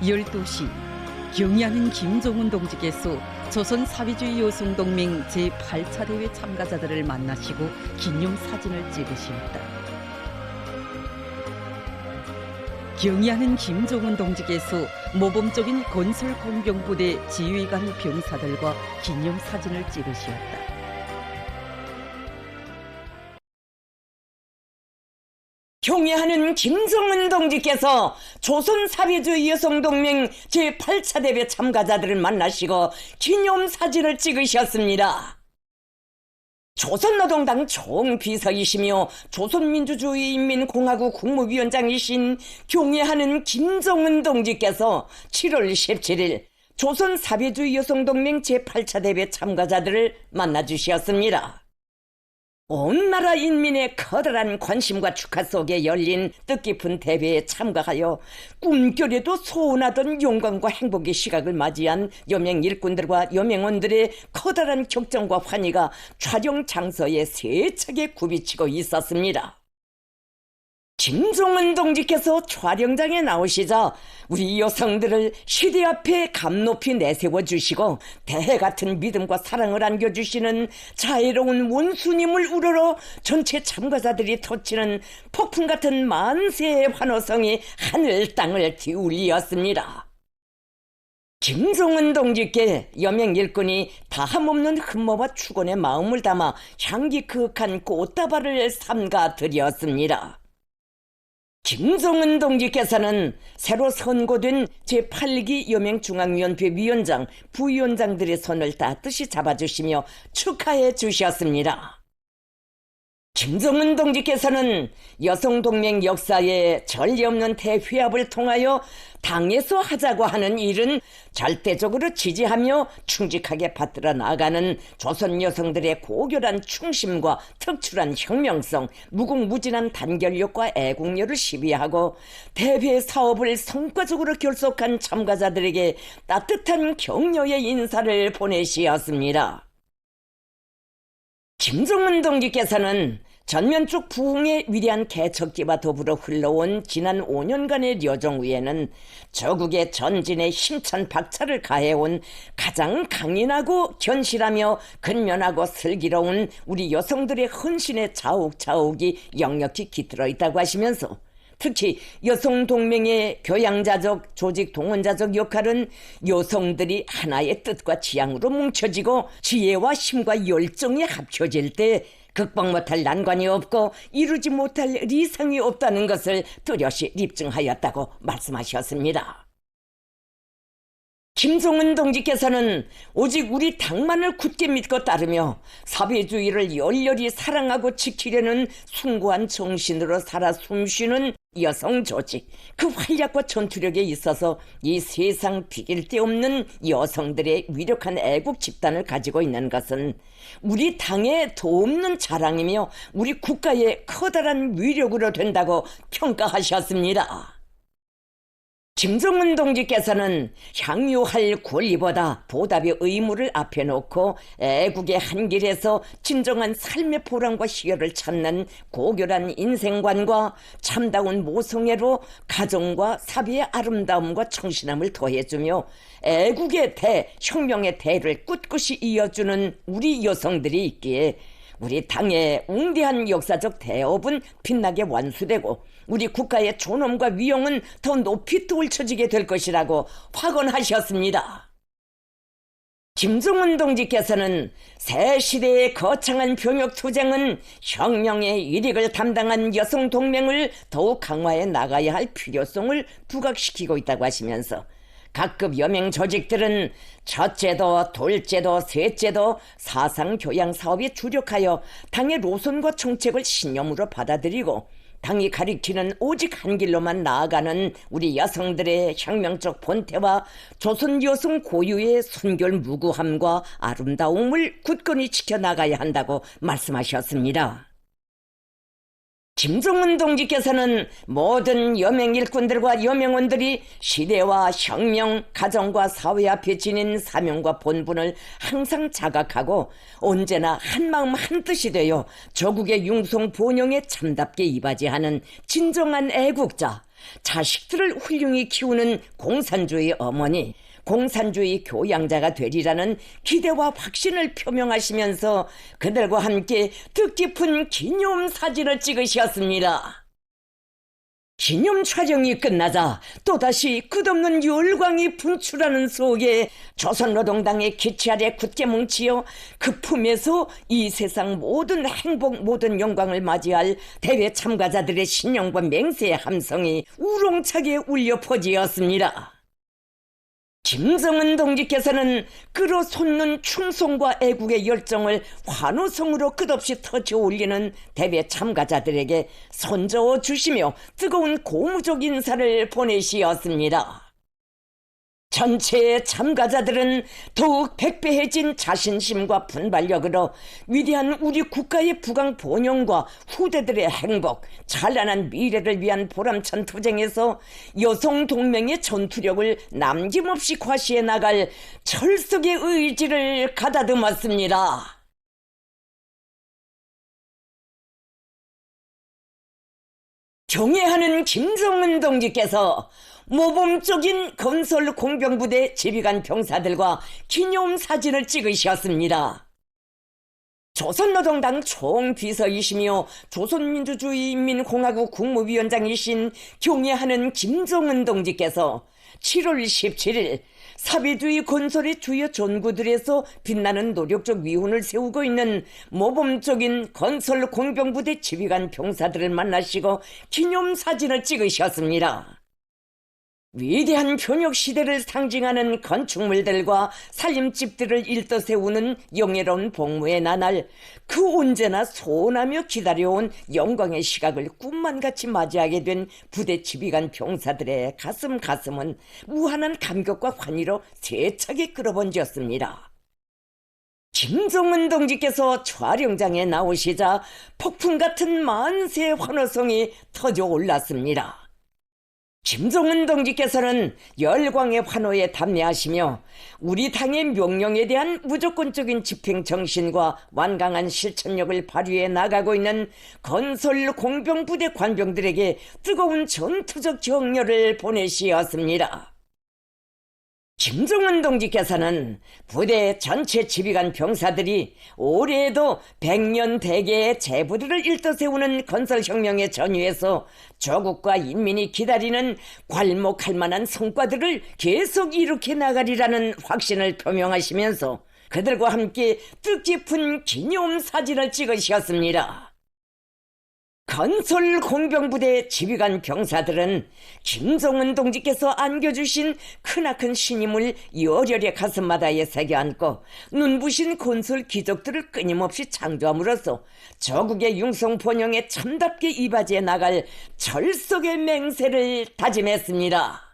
12시 경의하는 김종은 동지께서 조선 사회주의 여성동맹 제8차 대회 참가자들을 만나시고 기념사진을 찍으시었다. 경의하는 김종은 동지께서 모범적인 건설공병부대 지휘관 병사들과 기념사진을 찍으시었다. 경의하는 김종은 동지께서 조선사회주의 여성동맹 제8차 대회 참가자들을 만나시고 기념사진을 찍으셨습니다. 조선노동당 총비서이시며 조선민주주의인민공화국 국무위원장이신 경의하는 김종은 동지께서 7월 17일 조선사회주의 여성동맹 제8차 대회 참가자들을 만나주셨습니다. 온 나라 인민의 커다란 관심과 축하 속에 열린 뜻깊은 대회에 참가하여 꿈결에도 소원하던 영광과 행복의 시각을 맞이한 여명 일꾼들과 여명원들의 커다란 격정과 환희가 촬영 장소에 세차게 굽이치고 있었습니다. 김종은 동지께서 촬영장에 나오시자 우리 여성들을 시대 앞에 감 높이 내세워 주시고 대해 같은 믿음과 사랑을 안겨주시는 자애로운 원수님을 우러러 전체 참가자들이 터치는 폭풍 같은 만세의 환호성이 하늘 땅을 기울이었습니다. 김종은 동지께 여명 일꾼이 다함없는 흠모와 축원의 마음을 담아 향기 그윽한 꽃다발을 삼가 드렸습니다. 김종은 동지께서는 새로 선고된 제8기 여명중앙위원회 위원장, 부위원장들의 손을 따뜻이 잡아주시며 축하해 주셨습니다. 김종은 동지께서는 여성동맹 역사에 전례 없는 대회합을 통하여 당에서 하자고 하는 일은 절대적으로 지지하며 충직하게 받들어 나가는 조선 여성들의 고결한 충심과 특출한 혁명성, 무궁무진한 단결력과 애국력을 시비하고 대회 사업을 성과적으로 결속한 참가자들에게 따뜻한 격려의 인사를 보내시었습니다. 김종은 동지께서는 전면적 부흥의 위대한 개척기와 더불어 흘러온 지난 5년간의 여정 위에는 저국의 전진에 힘찬 박차를 가해온 가장 강인하고 견실하며 근면하고 슬기로운 우리 여성들의 헌신의 자욱자욱이 역력히 깃들어 있다고 하시면서 특히 여성동맹의 교양자적, 조직 동원자적 역할은 여성들이 하나의 뜻과 지향으로 뭉쳐지고 지혜와 힘과 열정이 합쳐질 때 극복 못할 난관이 없고 이루지 못할 리상이 없다는 것을 뚜렷이 입증하였다고 말씀하셨습니다. 김종은 동지께서는 오직 우리 당만을 굳게 믿고 따르며 사회주의를 열렬히 사랑하고 지키려는 숭고한 정신으로 살아 숨쉬는 여성 조직, 그 활약과 전투력에 있어서 이 세상 비길 데 없는 여성들의 위력한 애국 집단을 가지고 있는 것은 우리 당의 도없는 자랑이며 우리 국가의 커다란 위력으로 된다고 평가하셨습니다. 김종은 동지께서는 향유할 권리보다 보답의 의무를 앞에 놓고 애국의 한 길에서 진정한 삶의 보람과 희열을 찾는 고결한 인생관과 참다운 모성애로 가정과 사회의 아름다움과 청신함을 더해주며 애국의 대, 혁명의 대를 꿋꿋이 이어주는 우리 여성들이 있기에 우리 당의 웅대한 역사적 대업은 빛나게 완수되고 우리 국가의 존엄과 위용은 더 높이 떨쳐지게 될 것이라고 확언하셨습니다. 김종은 동지께서는 새 시대의 거창한 병역투쟁은 혁명의 일익을 담당한 여성동맹을 더욱 강화해 나가야 할 필요성을 부각시키고 있다고 하시면서 각급 여명 조직들은 첫째도 둘째도 셋째도 사상교양 사업에 주력하여 당의 노선과 정책을 신념으로 받아들이고 당이 가리키는 오직 한 길로만 나아가는 우리 여성들의 혁명적 본태와 조선 여성 고유의 순결무구함과 아름다움을 굳건히 지켜나가야 한다고 말씀하셨습니다. 김종은 동지께서는 모든 여명 일꾼들과 여명원들이 시대와 혁명, 가정과 사회 앞에 지닌 사명과 본분을 항상 자각하고 언제나 한마음 한뜻이 되어 조국의 융성 본영에 참답게 이바지하는 진정한 애국자, 자식들을 훌륭히 키우는 공산주의 어머니, 공산주의 교양자가 되리라는 기대와 확신을 표명하시면서 그들과 함께 뜻깊은 기념사진을 찍으셨습니다. 기념 촬영이 끝나자 또다시 끝없는 열광이 분출하는 속에 조선노동당의 기치 아래 굳게 뭉치어 그 품에서 이 세상 모든 행복 모든 영광을 맞이할 대회 참가자들의 신용과 맹세의 함성이 우렁차게 울려 퍼지었습니다. 김정은 동지께서는 끌어솟는 충성과 애국의 열정을 환호성으로 끝없이 터져 올리는 대회 참가자들에게 손저어 주시며 뜨거운 고무적 인사를 보내시었습니다. 전체 참가자들은 더욱 백배해진 자신심과 분발력으로 위대한 우리 국가의 부강 번영과 후대들의 행복, 찬란한 미래를 위한 보람찬 투쟁에서 여성 동맹의 전투력을 남김없이 과시해 나갈 철석의 의지를 가다듬었습니다. 경애하는 김정은 동지께서 모범적인 건설 공병부대 지휘관 병사들과 기념사진을 찍으셨습니다. 조선노동당 총비서이시며 조선민주주의인민공화국 국무위원장이신 경애하는 김정은 동지께서 7월 17일 사비주의 건설의 주요 전구들에서 빛나는 노력적 위훈을 세우고 있는 모범적인 건설 공병부대 지휘관 병사들을 만나시고 기념사진을 찍으셨습니다. 위대한 변혁 시대를 상징하는 건축물들과 살림집들을 일떠세우는 영예로운 복무의 나날, 그 언제나 소원하며 기다려온 영광의 시각을 꿈만같이 맞이하게 된 부대 지휘관 병사들의 가슴은 무한한 감격과 환희로 세차게 끌어번졌습니다. 김정은 동지께서 촬영장에 나오시자 폭풍 같은 만세 환호성이 터져 올랐습니다. 김정은 동지께서는 열광의 환호에 담례하시며 우리 당의 명령에 대한 무조건적인 집행 정신과 완강한 실천력을 발휘해 나가고 있는 건설 공병부대 관병들에게 뜨거운 전투적 격려를 보내시었습니다. 김정은 동지께서는 부대 전체 지휘관 병사들이 올해에도 100년 대계의 제부들을 일떠세우는 건설혁명의 전위에서 조국과 인민이 기다리는 괄목할 만한 성과들을 계속 일으켜 나가리라는 확신을 표명하시면서 그들과 함께 뜻깊은 기념사진을 찍으셨습니다. 건설 공병부대 지휘관 병사들은 김정은 동지께서 안겨주신 크나큰 신임을 열혈의 가슴마다에 새겨안고 눈부신 건설 기적들을 끊임없이 창조함으로써 조국의 융성 번영에 참답게 이바지해 나갈 철석의 맹세를 다짐했습니다.